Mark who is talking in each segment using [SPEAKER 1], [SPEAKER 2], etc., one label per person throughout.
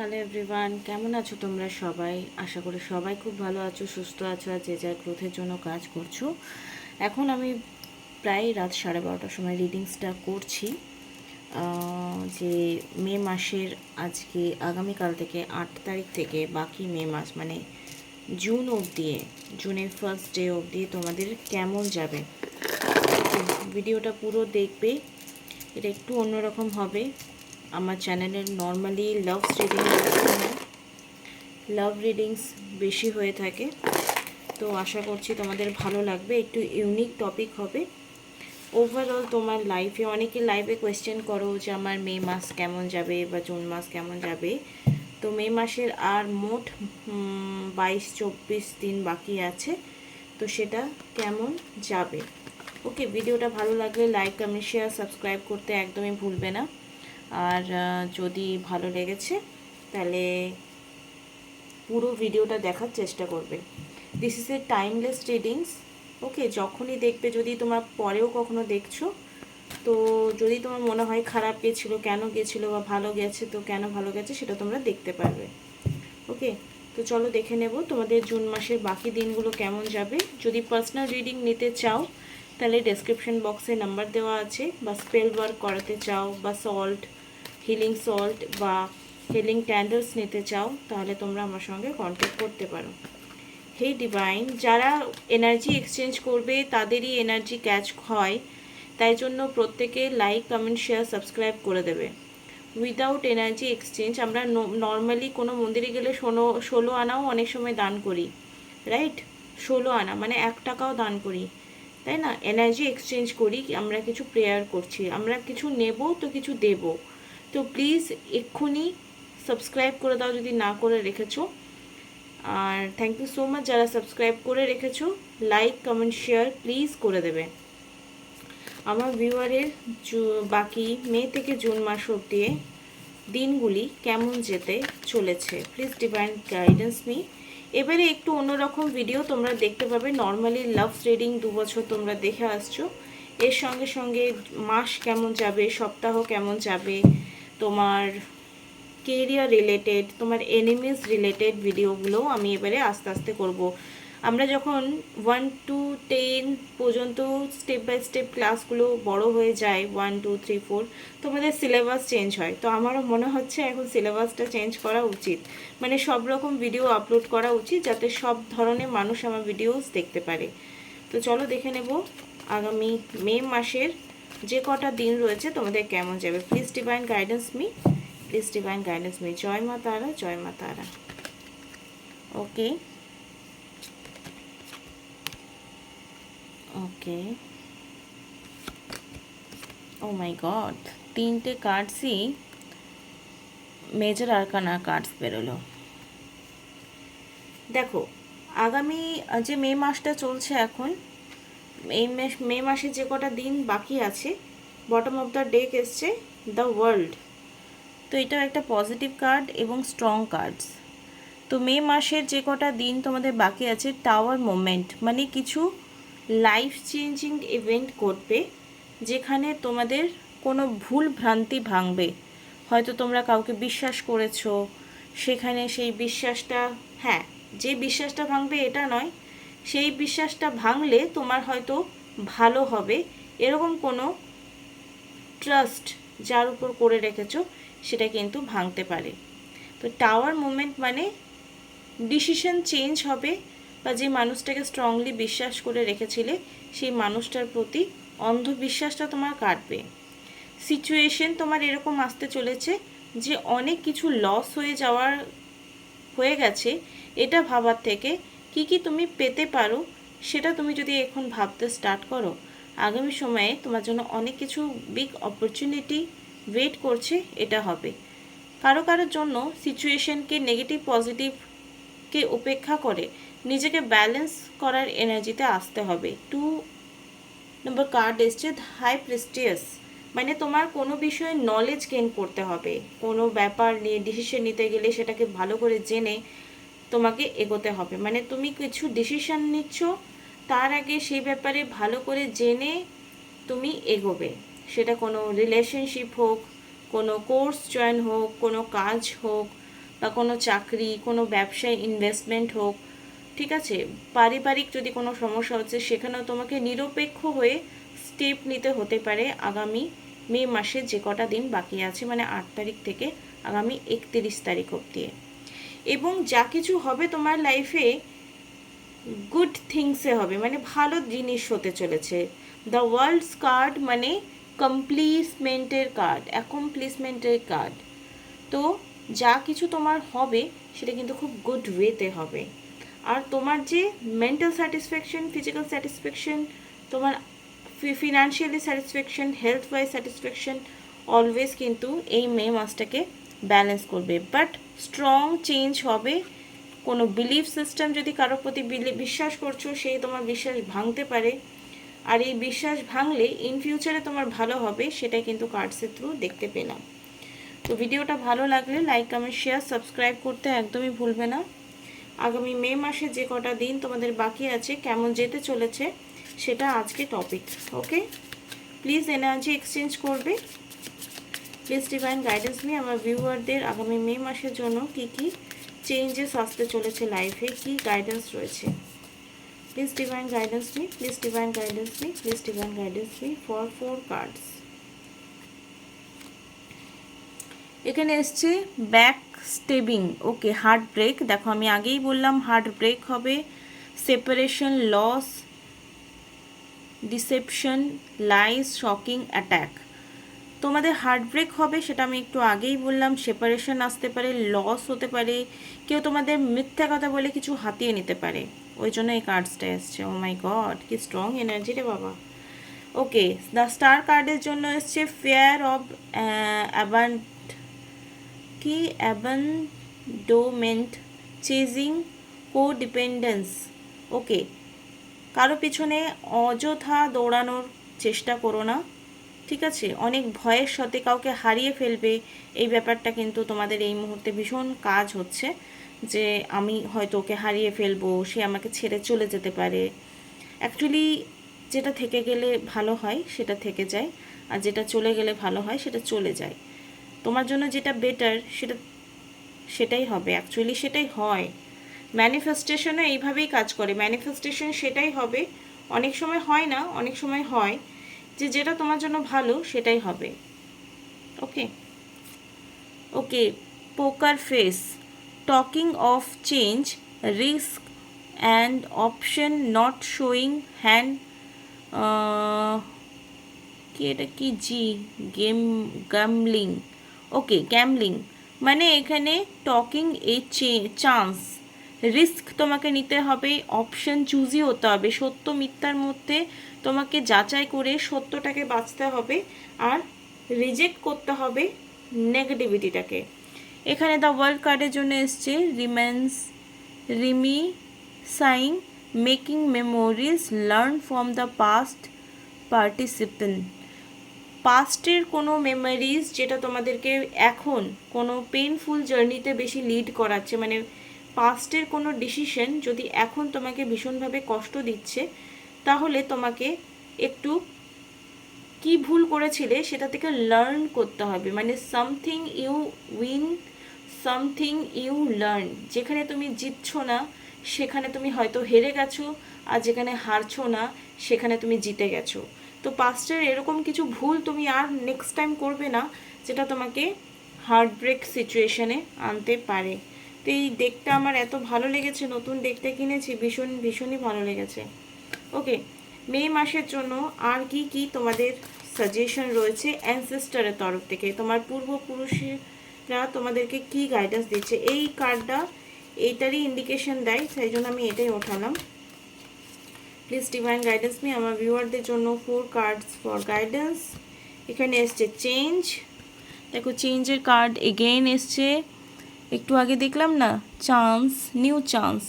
[SPEAKER 1] Hello everyone, কেমন আছো তোমরা সবাই? আশা করি সবাই খুব ভালো আছো, সুস্থ আছো আর যে যার গ্রোথের জন্য কাজ করছো। এখন আমি প্রায় রাত 12:30টার সময় রিডিংসটা করছি। যে মে মাসের আজকে আগামীকাল থেকে 8 তারিখ থেকে বাকি মে মাস মানে জুন অবধি, জুনের ফার্স্ট ডে অবধি তোমাদের কেমন যাবে। ভিডিওটা পুরো দেখবে, এটা একটু অন্যরকম হবে। আমার চ্যানেলের নর্মালি লাভ রিডিংস বেশি হয়ে থাকে, তো আশা করছি তোমাদের ভালো লাগবে। একটু ইউনিক টপিক হবে। ওভারঅল তোমার লাইফে, অনেকে লাইফে কোয়েশ্চেন করো যে আমার মে মাস কেমন যাবে বা জুন মাস কেমন যাবে। তো মে মাসের আর মোট 22-24 দিন বাকি আছে, তো সেটা কেমন যাবে। ওকে, ভিডিওটা ভালো লাগলে লাইক, কমেন্ট, শেয়ার, সাবস্ক্রাইব করতে একদমই ভুলবে না। আর যদি ভালো লেগেছে তাহলে পুরো ভিডিওটা দেখার চেষ্টা করবে। This is a timeless readings. Okay, যখনই দেখবে, যদি তোমরা পরেও কখনো দেখছো, তো যদি তোমার মনে হয় খারাপ গেছিলো, কেন গেছিলো, বা ভালো গেছে তো কেন ভালো গেছে, সেটা তোমরা দেখতে পারবে। ওকে, তো চলো দেখে নেব তোমাদের জুন মাসের বাকি দিনগুলো কেমন যাবে। যদি পার্সোনাল রিডিং নিতে চাও তাহলে ডেসক্রিপশন বক্সে নাম্বার দেওয়া আছে, বা স্পেল ওয়ার্ক করাতে চাও, বা হিলিং সল্ট বা হিলিং ক্যান্ডেলস নিতে চাও, তাহলে তোমরা আমার সঙ্গে কন্ট্যাক্ট করতে পারো। হে ডিভাইন, যারা এনার্জি এক্সচেঞ্জ করবে তাদেরই এনার্জি ক্যাচ হয়, তাই জন্য প্রত্যেকে লাইক, কমেন্ট, শেয়ার, সাবস্ক্রাইব করে দেবে। উইদাউট এনার্জি এক্সচেঞ্জ, আমরা নর্মালি কোনো মন্দিরে গেলে 16 আনাও অনেক সময় দান করি, রাইট? 16 আনা মানে 1 টাকাও দান করি, তাই না? এনার্জি এক্সচেঞ্জ করি, আমরা কিছু প্রেয়ার করছি, আমরা কিছু নেব তো কিছু দেব। তো প্লিজ এক্ষুনি সাবস্ক্রাইব করে দাও যদি না করে রেখেছো। আর থ্যাংক ইউ সো মাচ যারা সাবস্ক্রাইব করে রেখেছো। লাইক, কমেন্ট, শেয়ার প্লিজ করে দেবে। আমার ভিউয়ারের বাকি মে থেকে জুন মাস অবধি দিনগুলি কেমন যেতে চলেছে, প্লিজ ডিভাইন গাইডেন্স মি। এবারে একটু অন্যরকম ভিডিও তোমরা দেখতে পাবে। নর্মালি লাভ রিডিং 2 বছর তোমরা দেখে আসছো, এর সঙ্গে সঙ্গে মাস কেমন যাবে, সপ্তাহ কেমন যাবে, তোমার কেরিয়ার রিলেটেড, তোমার এনিমিজ রিলেটেড ভিডিওগুলো আমি এবারে আস্তে আস্তে করব। আমরা যখন 1 to 10 পর্যন্ত স্টেপ বাই স্টেপ ক্লাসগুলো বড় হয়ে যায়, 1 2 3 4, তোমাদের সিলেবাস চেঞ্জ হয়। তো আমারও মনে হচ্ছে এখন সিলেবাসটা চেঞ্জ করা উচিত, মানে সব রকম ভিডিও আপলোড করা উচিত, যাতে সব ধরনের মানুষ আমার ভিডিওস দেখতে পারে। তো চলো দেখে নেব আগামী মে মাসের যে কটা দিন রয়েছে তোমাদের কেমন যাবে। Please divine guidance me, please divine guidance me. জয় মা তারা, জয় মা তারা। ওকে ওকে, ও মাই গড, 3টে কার্ডসই মেজর আরকানা কার্ডস বেরোলো। দেখো, আগামী যে মে মাসটা চলছে এখন, এই মে মাসে যে কটা দিন বাকি আছে, বটম অফ দ্য ডেক এসছে দ্য ওয়ার্ল্ড। তো এটা একটা পজিটিভ কার্ড এবং স্ট্রং কার্ডস। তো মে মাসের যে কটা দিন তোমাদের বাকি আছে, টাওয়ার মোমেন্ট মানে কিছু লাইফ চেঞ্জিং ইভেন্ট ঘটবে, যেখানে তোমাদের কোনো ভুল ভ্রান্তি ভাঙবে। হয়তো তোমরা কাউকে বিশ্বাস করেছো, সেখানে সেই বিশ্বাসটা, হ্যাঁ, যে বিশ্বাসটা ভাঙবে এটা নয়, সেই বিশ্বাসটা ভাঙলে তোমার হয়তো ভালো হবে, এরকম কোনো ট্রাস্ট যার উপর করে রেখেছো সেটা কিন্তু ভাঙতে পারে। তো টাওয়ার মুভমেন্ট মানে ডিসিশন চেঞ্জ হবে, বা যে মানুষটাকে স্ট্রংলি বিশ্বাস করে রেখেছিলে সেই মানুষটার প্রতি অন্ধবিশ্বাসটা তোমার কাটবে। সিচুয়েশন তোমার এরকম আসতে চলেছে যে অনেক কিছু লস হয়ে গেছে, এটা ভাবার থেকে কি কি তুমি পেতে পারো সেটা তুমি যদি এখন ভাবতে স্টার্ট করো, আগামী সময়ে তোমার জন্য অনেক কিছু বিগ অপরচুনিটি ওয়েট করছে, এটা হবে। কারো কারোর জন্য সিচুয়েশনকে নেগেটিভ পজিটিভকে উপেক্ষা করে নিজেকে ব্যালেন্স করার এনার্জিতে আসতে হবে। 2 নম্বর কার্ড এসছে হাই প্রেস্টিয়াস, মানে তোমার কোনো বিষয়ে নলেজ গেইন করতে হবে, কোনো ব্যাপার নিয়ে ডিসিশন নিতে গেলে সেটাকে ভালো করে জেনে তোমাকে এগোতে হবে। মানে তুমি কিছু ডিসিশন নিচ্ছ, তার আগে সেই ব্যাপারে ভালো করে জেনে তুমি এগোবে। সেটা কোনো রিলেশনশিপ হোক, কোনো কোর্স জয়েন হোক, কোনো কাজ হোক, বা কোনো চাকরি, কোনো ব্যবসায় ইনভেস্টমেন্ট হোক, ঠিক আছে, পারিবারিক যদি কোনো সমস্যা হচ্ছে সেখানেও তোমাকে নিরপেক্ষ হয়ে স্টেপ নিতে হতে পারে আগামী মে মাসের যে কটা দিন বাকি আছে, মানে 8 তারিখ থেকে আগামী 31 তারিখ অবধি। এবং যা কিছু হবে তোমার লাইফে গুড থিংসে হবে, মানে ভালো জিনিস হতে চলেছে। দ্য ওয়ার্ল্ডস কার্ড মানে অ্যাকমপ্লিশমেন্টের কার্ড। তো যা কিছু তোমার হবে সেটা কিন্তু খুব গুড ওয়েতে হবে। আর তোমার যে মেন্টাল স্যাটিসফ্যাকশন, ফিজিক্যাল স্যাটিসফ্যাকশন, তোমার financially satisfaction, health wise satisfaction always কিন্তু এই মে মাসটাকে ব্যালেন্স করবে। বাট স্ট্রং চেঞ্জ হবে। কোনো বিলিফ সিস্টেম যদি কারোর প্রতি বিশ্বাস করছো, সেই তোমার বিশ্বাস ভাঙতে পারে। আর এই বিশ্বাস ভাঙলে ইন ফিউচারে তোমার ভালো হবে, সেটাই কিন্তু কার্ডসের থ্রু দেখতে পেলাম। তো ভিডিওটা ভালো লাগলে লাইক, কমেন্ট, শেয়ার, সাবস্ক্রাইব করতে একদমই ভুলবে না। আগামী মে মাসে যে কটা দিন তোমাদের বাকি আছে, কেমন যেতে চলেছে, সেটা আজকে topic. Okay, please energy exchange করবে। প্লিজ ডিভাইন গাইডেন্স নিয়ে আমার ভিউয়ারদের আগামী মে মাসের জন্য কি কি চেঞ্জেস আসতে চলেছে, লাইফে কি গাইডেন্স রয়েছে। Please divine guidance me, please divine guidance me, please divine guidance me for 4 cards. এখানে এসছে back stabbing. Okay, heart break. দেখো আমি আগেই বললাম হার্ট ব্রেক হবে, separation, loss, deception, lies, shocking, attack. তোমাদের হার্ট ব্রেক হবে, সেটা আমি একটু আগেই বললাম। সেপারেশন আসতে পারে, লস হতে পারে, কেউ তোমাদের মিথ্যা কথা বলে কিছু হাতিয়ে নিতে পারে, ওই জন্য এই কার্ডসটা এসছে। ও মাই গড, কি স্ট্রং এনার্জি রে বাবা। ওকে, দ্য স্টার কার্ডের জন্য এসছে ফেয়ার অফ অ্যাবান্ডোমেন্ট, চেজিং, কোডিপেন্ডেন্স। ওকে, কারো পিছনে অযথা দৌড়ানোর চেষ্টা করো না, ঠিক আছে। অনেক ভয়ের সাথে কাউকে হারিয়ে ফেলবে, এই ব্যাপারটা কিন্তু তোমাদের এই মুহূর্তে ভীষণ কাজ হচ্ছে, যে আমি হয়তো ওকে হারিয়ে ফেলবো, সে আমাকে ছেড়ে চলে যেতে পারে। অ্যাকচুয়ালি যেটা থেকে গেলে ভালো হয় সেটা থেকে যায়, আর যেটা চলে গেলে ভালো হয় সেটা চলে যায়। তোমার জন্য যেটা বেটার সেটাই হবে, অ্যাকচুয়ালি সেটাই হয়। ম্যানিফেস্টেশনও এইভাবেই কাজ করে, ম্যানিফেস্টেশন সেটাই হবে। অনেক সময় হয় না, অনেক সময় হয় যে যেটা তোমার জন্য ভালো সেটাই হবে। ওকে ওকে, পোকার face, talking of change, risk and option, not showing hand, কি এটা কি জি, গ্যামলিং। ওকে, গ্যামলিং মানে এখানে টকিং এ চান্স, রিস্ক তোমাকে নিতে হবে, অপশন চুজই হতে হবে, সত্য মিথ্যার মধ্যে তোমাকে যাচাই করে সত্যটাকে বাঁচতে হবে, আর রিজেক্ট করতে হবে নেগেটিভিটিটাকে। এখানে দ্য ওয়ার্ল্ড কার্ডের জন্য এসছে reminiscing, making memories, learn from the past, participant. পাস্টের কোনো মেমোরিজ যেটা তোমাদেরকে এখন কোনো পেইনফুল জার্নিতে বেশি লিড করাচ্ছে, মানে পাস্টের কোনো ডিসিশন যদি এখন তোমাকে ভীষণভাবে কষ্ট দিচ্ছে, তাহলে তোমাকে একটু কি ভুল করেছিলে সেটা থেকে লার্ন করতে হবে। মানে something you win, something you learn. যেখানে তুমি জিতছো না সেখানে তুমি হয়তো হেরে গেছো, আর যেখানে হারছো না সেখানে তুমি জিতে গেছো। তো পাস্টের এরকম কিছু ভুল তুমি আর নেক্সট টাইম করবে না, যেটা তোমাকে হার্ট ব্রেক সিচুয়েশনে আনতে পারে। তো এই ডেকটা আমার এত ভালো লেগেছে, নতুন ডেকটা কিনেছি, ভীষণই ভালো লেগেছে। ওকে, মে মাসের জন্য আর কি কি তোমাদের সাজেশন রয়েছে অ্যানসেস্টারের তরফ থেকে, তোমার পূর্বপুরুষরা তোমাদেরকে কি গাইডেন্স দিচ্ছে। এই কার্ডটা এইটারই ইন্ডিকেশন দেয়, সেই জন্য আমি এটাই ওঠালাম। প্লিজ ডিভাইন গাইডেন্স মি, আমার ভিউয়ারদের জন্য 4 কার্ডস ফর গাইডেন্স। এখানে এসছে চেঞ্জ। দেখো চেঞ্জের কার্ড এগেইন এসছে, একটু আগে দেখলাম না, চান্স, নিউ চান্স,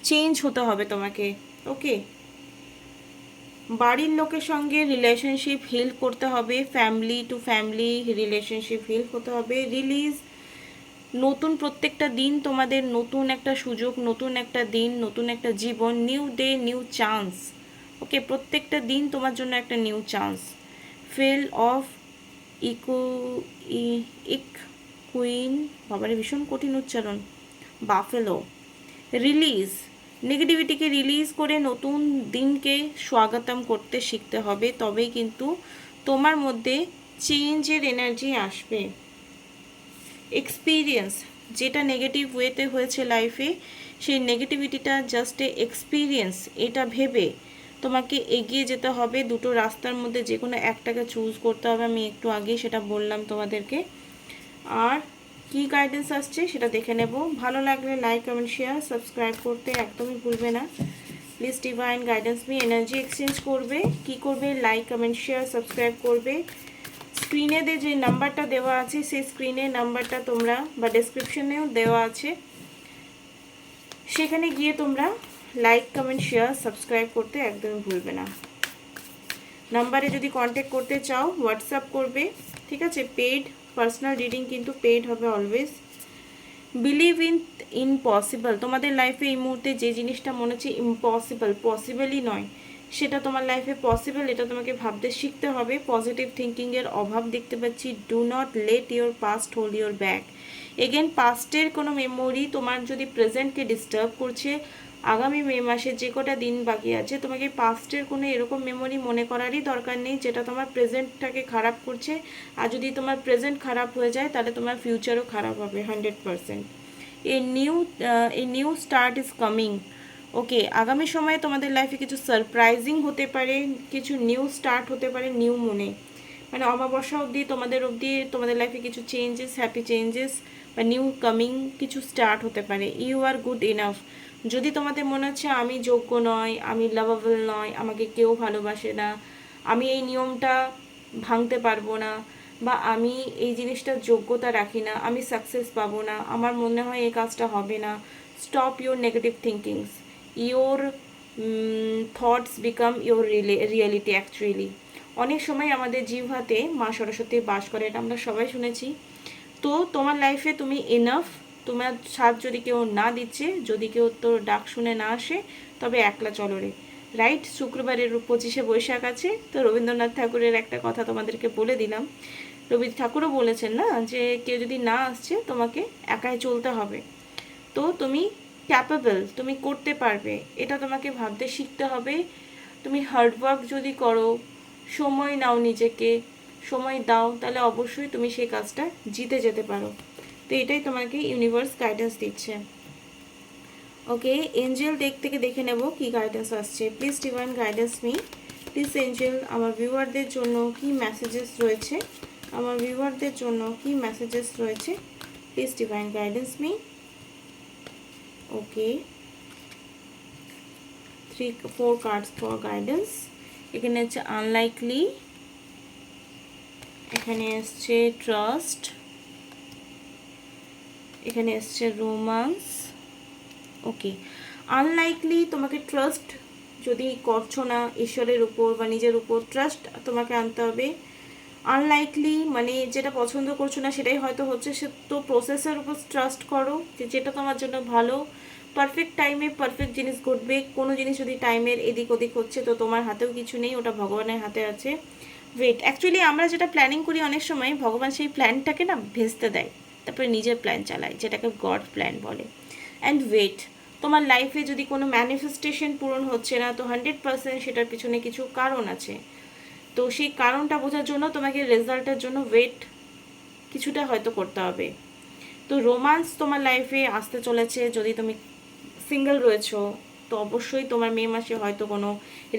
[SPEAKER 1] চেঞ্জ হতে হবে তোমাকে। ওকে, বাড়ির লোকের সঙ্গে রিলেশনশিপ হিল করতে হবে, family to family relationship heal হতে হবে, রিলিজ, নতুন প্রত্যেকটা দিন তোমাদের নতুন একটা সুযোগ, নতুন একটা দিন, নতুন একটা জীবন, নিউ ডে, নিউ চান্স। ওকে, প্রত্যেকটা দিন তোমার জন্য একটা new chance. Fail of queen, বাবারে ভীষণ কঠিন উচ্চারণ, বাফেলো। রিলিজ, নেগেটিভিটিকে রিলিজ করে নতুন দিনকে স্বাগতম করতে শিখতে হবে, তবেই কিন্তু তোমার মধ্যে চেঞ্জের এনার্জি আসবে। এক্সপিরিয়েন্স, যেটা নেগেটিভ ওয়েতে হয়েছে লাইফে, সেই নেগেটিভিটিটা জাস্ট এক্সপিরিয়েন্স, এটা ভেবে তোমাকে এগিয়ে যেতে হবে। দুটো রাস্তার মধ্যে যে কোনো একটাকে চুজ করতে হবে, আমি একটু আগেই সেটা বললাম তোমাদেরকে। আর কি গাইডেন্স আসছে সেটা দেখে নেব। ভালো লাগলে লাইক কমেন্ট শেয়ার সাবস্ক্রাইব করতে একদমই ভুলবে না। Please divine guidance me, energy exchange করবে। কি করবে? লাইক কমেন্ট শেয়ার সাবস্ক্রাইব করবে। স্ক্রিনে যে নাম্বারটা দেওয়া আছে, সেই স্ক্রিনে নাম্বারটা তোমরা বা ডেসক্রিপশনেও দেওয়া আছে, সেখানে গিয়ে তোমরা লাইক কমেন্ট শেয়ার সাবস্ক্রাইব করতে একদমই ভুলবে না। নাম্বারে যদি কন্ট্যাক্ট করতে চাও হোয়াটসঅ্যাপ করবে, ঠিক আছে? পেইড পার্সোনাল রিডিং কিন্তু পেইড হবে অলওয়েজ। বিলিভ ইন পসিবল, তোমাদের লাইফে এই মুহূর্তে যে জিনিসটা মনে হচ্ছে ইম্পসিবল, পসিবলই নয়, সেটা তোমার লাইফে পসিবল, এটা তোমাকে ভাবতে শিখতে হবে। পজিটিভ থিঙ্কিংয়ের অভাব দেখতে পাচ্ছি। Do not let your past hold your back. Again পাস্টের কোনো মেমোরি তোমার যদি প্রেজেন্টকে ডিস্টার্ব করছে, আগামী মে মাসে যে কটা দিন বাকি আছে, তোমাকে পাস্টের কোনো এরকম মেমোরি মনে করারই দরকার নেই যেটা তোমার প্রেজেন্টটাকে খারাপ করছে। আর যদি তোমার প্রেজেন্ট খারাপ হয়ে যায় তাহলে তোমার ফিউচারও খারাপ হবে 100%। A new start is coming. Okay, আগামী সময়ে তোমাদের লাইফে কিছু সারপ্রাইজিং হতে পারে, কিছু নিউ স্টার্ট হতে পারে নিউ মনে, মানে অমাবস্যা অবধি তোমাদের লাইফে কিছু চেঞ্জেস, হ্যাপি চেঞ্জেস বা নিউ কামিং কিছু স্টার্ট হতে পারে। You are good enough. যদি তোমাদের মনে হচ্ছে আমি যোগ্য নয়, আমি লাভেবল নয়, আমাকে কেউ ভালোবাসে না, আমি এই নিয়মটা ভাঙতে পারবো না, বা আমি এই জিনিসটার যোগ্যতা রাখি না, আমি সাকসেস পাবো না, আমার মনে হয় এই কাজটা হবে না, stop your negative thinkings. Your thoughts become your reality actually. অনেক সময় আমাদের জিহ্বাতে মা সরস্বতী বাস করে, এটা আমরা সবাই শুনেছি। তো তোমার লাইফে তুমি এনাফ। তোমার সাথ যদি কেউ না দিচ্ছে, যদি কেউ তোর ডাক শুনে না আসে, তবে একলা চলো রে। রাইট? শুক্রবারের 25শে বৈশাখ আছে, তো রবীন্দ্রনাথ ঠাকুরের একটা কথা তোমাদেরকে বলে দিলাম। রবি ঠাকুরও বলেছেন না যে কেউ যদি না আসছে তোমাকে একাই চলতে হবে। তো তুমি ক্যাপেবল, তুমি করতে পারবে, এটা তোমাকে ভাবতে শিখতে হবে। তুমি হার্ডওয়ার্ক যদি করো, সময় নাও, নিজেকে সময় দাও, তাহলে অবশ্যই তুমি সেই কাজটা জিতে যেতে পারো। তো এটাই তোমাকে ইউনিভার্স গাইডেন্স দিচ্ছে। ওকে, এঞ্জেল ডেক থেকে দেখে নেব কি গাইডেন্স আসছে। Please divine guidance me. Please Angel, আমার ভিউয়ারদের জন্য কি মেসেজেস রয়েছে, আমার ভিউয়ারদের জন্য কি মেসেজেস রয়েছে, please divine guidance me. Okay, 3-4 cards for guidance. এখানে হচ্ছে আনলাইকলি, এখানে এসছে ট্রাস্ট, এখানে এসছে রোমান্স। ওকে, আনলাইকলি, তোমাকে ট্রাস্ট যদি করছো না ঈশ্বরের উপর বা নিজের উপর, ট্রাস্ট তোমাকে আনতে হবে। আনলাইকলি মানে যেটা পছন্দ করছো না সেটাই হয়তো হচ্ছে, সে তো প্রসেসের উপর ট্রাস্ট করো যে যেটা তোমার জন্য ভালো। পারফেক্ট টাইমে পারফেক্ট জিনিস ঘটবে। কোনো জিনিস যদি টাইমের এদিক ওদিক হচ্ছে তো তোমার হাতেও কিছু নেই, ওটা ভগবানের হাতে আছে। ওয়েট, অ্যাকচুয়ালি আমরা যেটা প্ল্যানিং করি অনেক সময় ভগবান সেই প্ল্যানটাকে না ভেস্তে দেয়, তারপরে নিজের প্ল্যান চালায়, যেটাকে গড প্ল্যান বলে। অ্যান্ড ওয়েট, তোমার লাইফে যদি কোনো ম্যানিফেস্টেশন পূরণ হচ্ছে না, তো 100% সেটার পিছনে কিছু কারণ আছে। তো সেই কারণটা বোঝার জন্য তোমাকে রেজাল্টের জন্য ওয়েট কিছুটা হয়তো করতে হবে। তো রোমান্স তোমার লাইফে আসতে চলেছে। যদি তুমি সিঙ্গেল রয়েছো তো অবশ্যই তোমার মে মাসে হয়তো কোনো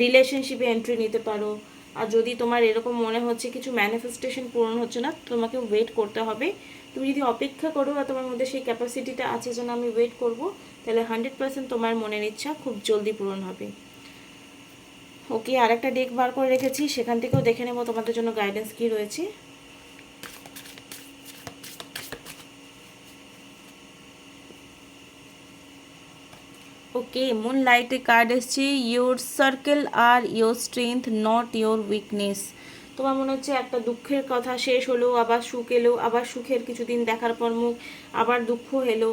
[SPEAKER 1] রিলেশনশিপে এন্ট্রি নিতে পারো। আর যদি তোমার এরকম মনে হচ্ছে কিছু ম্যানিফেস্টেশন পূরণ হচ্ছে না, তোমাকে ওয়েট করতে হবে। তুমি যদি অপেক্ষা করো আর তোমার মধ্যে সেই ক্যাপাসিটিটা আছে যেন আমি ওয়েট করব, তাহলে 100% তোমার মনের ইচ্ছা খুব জলদি পূরণ হবে। ওকে, আর একটা ডেক বার করে রেখেছি, সেখান থেকেও দেখে নেব তোমাদের জন্য গাইডেন্স কি রয়েছে। ওকে, মুন লাইটে কার্ড এসছে, your circle are your strength not your weakness. তোমার মনে হচ্ছে একটা দুঃখের কথা শেষ হলো, আবার সুখ এলো, আবার সুখের কিছুদিন দেখার পর মুখ, আবার দুঃখ এলো।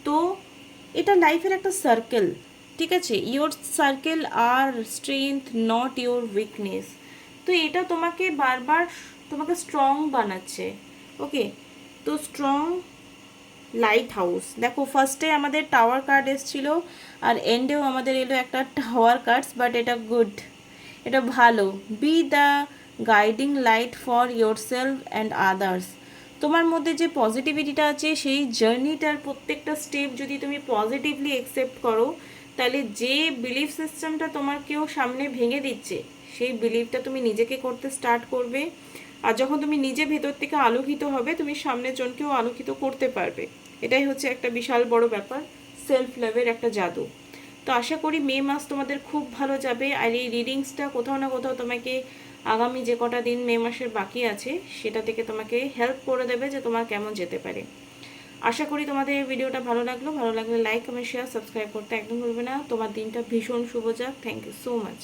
[SPEAKER 1] তো এটা লাইফের একটা সার্কেল, ঠিক আছে? Your circle are strength not your weakness. তো এটা তোমাকে বারবার তোমাকে স্ট্রং বানাচ্ছে। ওকে, তো স্ট্রং লাইট হাউস, দেখো ফার্স্টে আমাদের টাওয়ার কার্ড এসেছিলো আর এন্ডেও আমাদের এলো একটা টাওয়ার কার্ডস, বাট এটা গুড, এটা ভালো। B the guiding light for your self and others. তোমার মধ্যে যে পজিটিভিটিটা আছে সেই জার্নিটার প্রত্যেকটা স্টেপ যদি তুমি পজিটিভলি অ্যাকসেপ্ট করো, তাহলে যে বিলিফ সিস্টেমটা তোমার কেউ সামনে ভেঙে দিচ্ছে সেই বিলিফটা তুমি নিজেকে করতে স্টার্ট করবে। আর যখন তুমি নিজে ভেতর থেকে আলোকিত হবে, তুমি সামনের জনকেও আলোকিত করতে পারবে। এটাই হচ্ছে একটা বিশাল বড় ব্যাপার, সেলফ লাভের একটা জাদু। তো আশা করি মে মাস তোমাদের খুব ভালো যাবে। আর এই রিডিংসটা কোথাও না কোথাও তোমাকে আগামী যে কটা দিন মে মাসের বাকি আছে সেটা থেকে তোমাকে হেল্প করে দেবে যে তোমার কেমন যেতে পারে। আশা করি তোমাদের এই ভিডিওটা ভালো লাগলে লাইক কমেন্ট শেয়ার সাবস্ক্রাইব করতে একদম ভুলবে না। তোমার দিনটা ভীষণ শুভ যাক। Thank you so much.